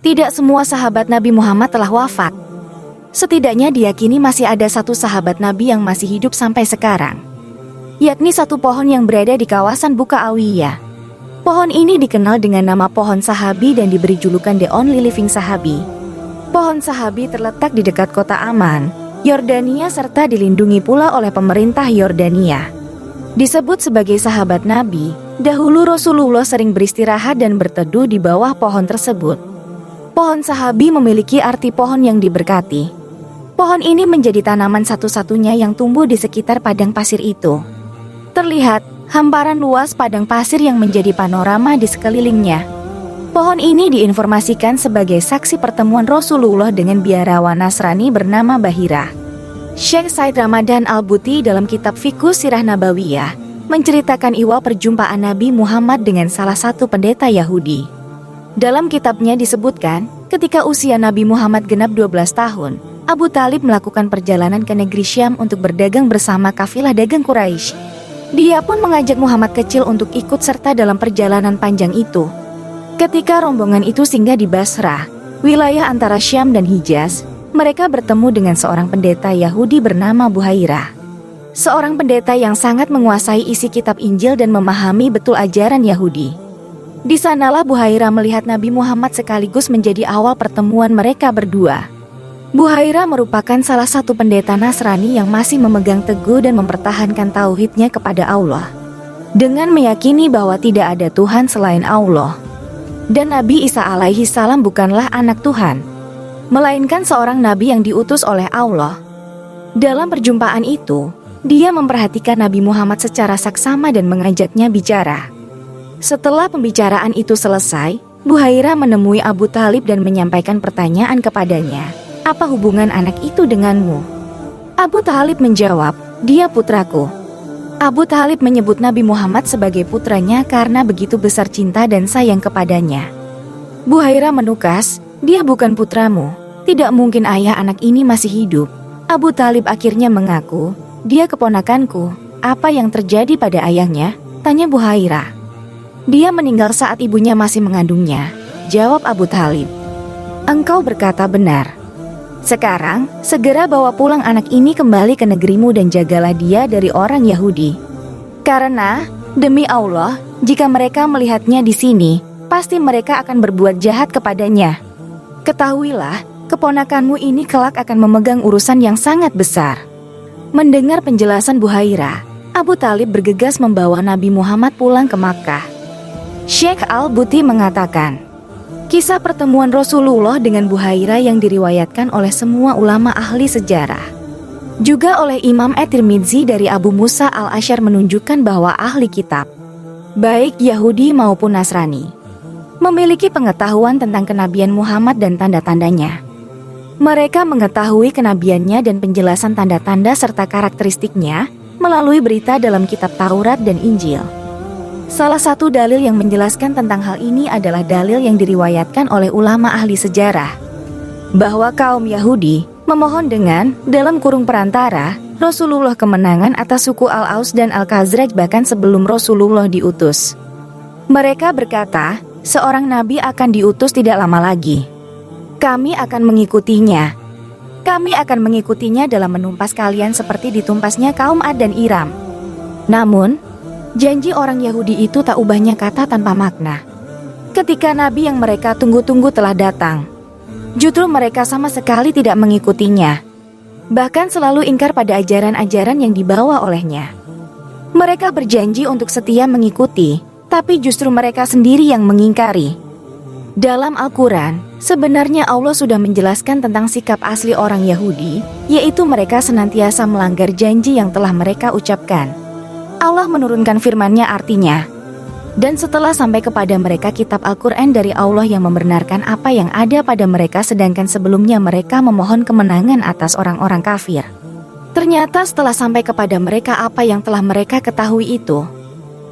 Tidak semua sahabat Nabi Muhammad telah wafat. Setidaknya diyakini masih ada satu sahabat Nabi yang masih hidup sampai sekarang, yakni satu pohon yang berada di kawasan Buka Awiyah. Pohon ini dikenal dengan nama pohon Sahabi dan diberi julukan The Only Living Sahabi. Pohon Sahabi terletak di dekat kota Aman, Yordania, serta dilindungi pula oleh pemerintah Yordania. Disebut sebagai sahabat Nabi, dahulu Rasulullah sering beristirahat dan berteduh di bawah pohon tersebut. Pohon Sahabi memiliki arti pohon yang diberkati. Pohon ini menjadi tanaman satu-satunya yang tumbuh di sekitar padang pasir itu. Terlihat hamparan luas padang pasir yang menjadi panorama di sekelilingnya. Pohon ini diinformasikan sebagai saksi pertemuan Rasulullah dengan biarawan Nasrani bernama Bahira. Syekh Said Ramadan Al-Buti dalam kitab Fiqh Sirah Nabawiyah menceritakan iwal perjumpaan Nabi Muhammad dengan salah satu pendeta Yahudi. Dalam kitabnya disebutkan, ketika usia Nabi Muhammad genap 12 tahun, Abu Talib melakukan perjalanan ke negeri Syam untuk berdagang bersama kafilah dagang Quraisy. Dia pun mengajak Muhammad kecil untuk ikut serta dalam perjalanan panjang itu. Ketika rombongan itu singgah di Basrah, wilayah antara Syam dan Hijaz, mereka bertemu dengan seorang pendeta Yahudi bernama Buhairah. Seorang pendeta yang sangat menguasai isi kitab Injil dan memahami betul ajaran Yahudi. Di sanalah Buhairah melihat Nabi Muhammad sekaligus menjadi awal pertemuan mereka berdua. Buhairah merupakan salah satu pendeta Nasrani yang masih memegang teguh dan mempertahankan tauhidnya kepada Allah, dengan meyakini bahwa tidak ada Tuhan selain Allah. Dan Nabi Isa alaihi salam bukanlah anak Tuhan, melainkan seorang nabi yang diutus oleh Allah. Dalam perjumpaan itu, dia memperhatikan Nabi Muhammad secara saksama dan mengajaknya bicara. Setelah pembicaraan itu selesai, Buhairah menemui Abu Talib dan menyampaikan pertanyaan kepadanya, "Apa hubungan anak itu denganmu?" Abu Talib menjawab, "Dia putraku." Abu Talib menyebut Nabi Muhammad sebagai putranya karena begitu besar cinta dan sayang kepadanya. Buhairah menukas, "Dia bukan putramu. Tidak mungkin ayah anak ini masih hidup." Abu Talib akhirnya mengaku, "Dia keponakanku." "Apa yang terjadi pada ayahnya?" tanya Buhairah. "Dia meninggal saat ibunya masih mengandungnya," jawab Abu Talib. "Engkau berkata benar. Sekarang, segera bawa pulang anak ini kembali ke negerimu dan jagalah dia dari orang Yahudi. Karena, demi Allah, jika mereka melihatnya di sini, pasti mereka akan berbuat jahat kepadanya. Ketahuilah, keponakanmu ini kelak akan memegang urusan yang sangat besar." Mendengar penjelasan Buhairah, Abu Talib bergegas membawa Nabi Muhammad pulang ke Makkah. Syekh Al-Buti mengatakan, kisah pertemuan Rasulullah dengan Buhairah yang diriwayatkan oleh semua ulama ahli sejarah, juga oleh Imam At-Tirmidzi dari Abu Musa Al-Asy'ari, menunjukkan bahwa ahli kitab, baik Yahudi maupun Nasrani, memiliki pengetahuan tentang kenabian Muhammad dan tanda-tandanya. Mereka mengetahui kenabiannya dan penjelasan tanda-tanda serta karakteristiknya melalui berita dalam kitab Taurat dan Injil. Salah satu dalil yang menjelaskan tentang hal ini adalah dalil yang diriwayatkan oleh ulama ahli sejarah, bahwa kaum Yahudi memohon dengan, dalam kurung perantara, Rasulullah kemenangan atas suku Al-Aus dan Al-Khazraj bahkan sebelum Rasulullah diutus. Mereka berkata, seorang nabi akan diutus tidak lama lagi. Kami akan mengikutinya. Kami akan mengikutinya dalam menumpas kalian seperti ditumpasnya kaum Ad dan Iram. Namun, janji orang Yahudi itu tak ubahnya kata tanpa makna. Ketika nabi yang mereka tunggu-tunggu telah datang, justru mereka sama sekali tidak mengikutinya. Bahkan selalu ingkar pada ajaran-ajaran yang dibawa olehnya. Mereka berjanji untuk setia mengikuti, tapi justru mereka sendiri yang mengingkari. Dalam Al-Quran, sebenarnya Allah sudah menjelaskan tentang sikap asli orang Yahudi, yaitu mereka senantiasa melanggar janji yang telah mereka ucapkan. Allah menurunkan firman-Nya artinya, dan setelah sampai kepada mereka kitab Al-Quran dari Allah yang membenarkan apa yang ada pada mereka, sedangkan sebelumnya mereka memohon kemenangan atas orang-orang kafir. Ternyata setelah sampai kepada mereka apa yang telah mereka ketahui itu,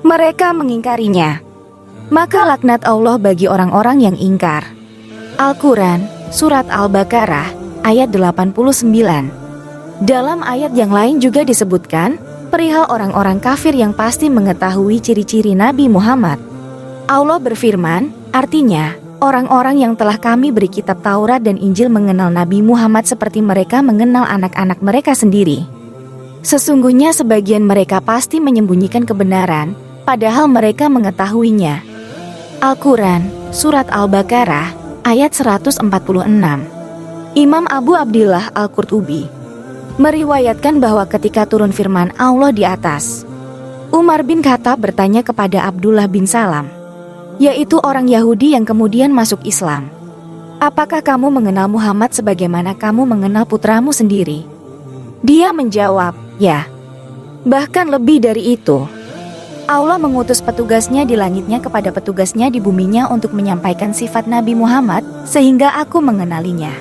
mereka mengingkarinya. Maka laknat Allah bagi orang-orang yang ingkar. Al-Quran, Surat Al-Baqarah, ayat 89. Dalam ayat yang lain juga disebutkan perihal orang-orang kafir yang pasti mengetahui ciri-ciri Nabi Muhammad. Allah berfirman, artinya, Orang-orang yang telah kami beri kitab Taurat dan Injil mengenal Nabi Muhammad seperti mereka mengenal anak-anak mereka sendiri. Sesungguhnya sebagian mereka pasti menyembunyikan kebenaran, padahal mereka mengetahuinya. Al-Quran, Surat Al-Baqarah, ayat 146. Imam Abu Abdillah Al-Qurtubi meriwayatkan bahwa ketika turun firman Allah di atas, Umar bin Khattab bertanya kepada Abdullah bin Salam, yaitu orang Yahudi yang kemudian masuk Islam, "Apakah kamu mengenal Muhammad sebagaimana kamu mengenal putramu sendiri?" Dia menjawab, "Ya. Bahkan lebih dari itu. Allah mengutus petugasnya di langitnya kepada petugasnya di buminya untuk menyampaikan sifat Nabi Muhammad sehingga aku mengenalinya.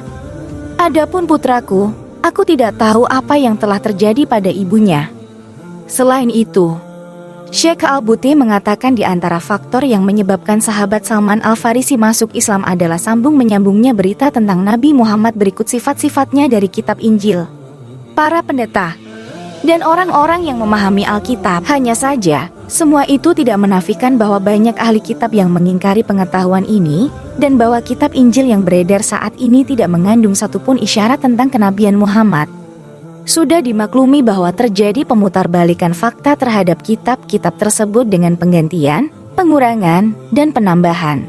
Adapun putraku, aku tidak tahu apa yang telah terjadi pada ibunya." Selain itu, Syekh Al-Buti mengatakan di antara faktor yang menyebabkan sahabat Salman Al-Farisi masuk Islam adalah sambung menyambungnya berita tentang Nabi Muhammad berikut sifat-sifatnya dari kitab Injil. Para pendeta dan orang-orang yang memahami Alkitab, hanya saja, semua itu tidak menafikan bahwa banyak ahli kitab yang mengingkari pengetahuan ini, dan bahwa kitab Injil yang beredar saat ini tidak mengandung satupun isyarat tentang kenabian Muhammad. Sudah dimaklumi bahwa terjadi pemutarbalikan fakta terhadap kitab-kitab tersebut dengan penggantian, pengurangan, dan penambahan.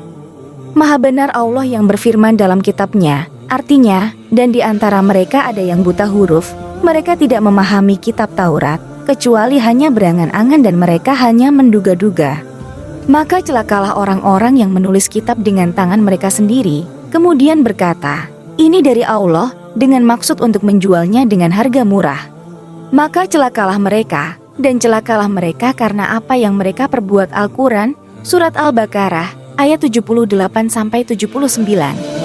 Maha benar Allah yang berfirman dalam kitabnya, artinya, dan di antara mereka ada yang buta huruf, mereka tidak memahami kitab Taurat, kecuali hanya berangan-angan dan mereka hanya menduga-duga. Maka celakalah orang-orang yang menulis kitab dengan tangan mereka sendiri, kemudian berkata, "Ini dari Allah," dengan maksud untuk menjualnya dengan harga murah. Maka celakalah mereka, dan celakalah mereka karena apa yang mereka perbuat. Al-Quran, Surat Al-Baqarah, ayat 78-79.